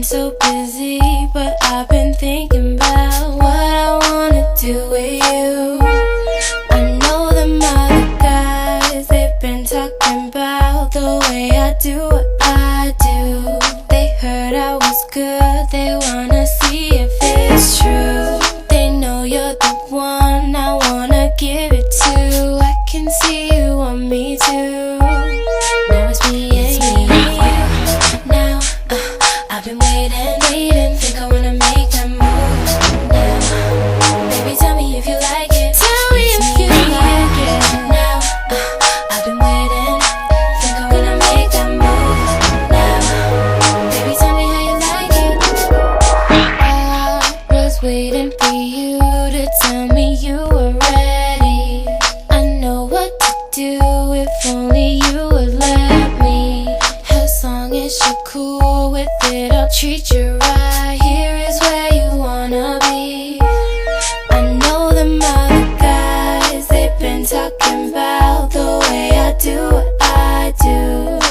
so busy, but I've been thinking about what I wanna do with you. I know them other guys, they've been talking about the way I do what I do. They heard I was good, they wanna see if it's true. They know you're the one I wanna give it to. I can see you want me too. Now it's me and you. Now I've been waiting, think I wanna make that move now. Baby, tell me if you like it. Tell me if you like it. Now I've been waiting, think I wanna make that move now. Baby, tell me how you like it. I was waiting for you to tell me you were ready. I know what to do if only you would let me. As long as you're cool with it, I'll treat you right. Here is where you wanna be. I know them other guys, they've been talking about the way I do what I do.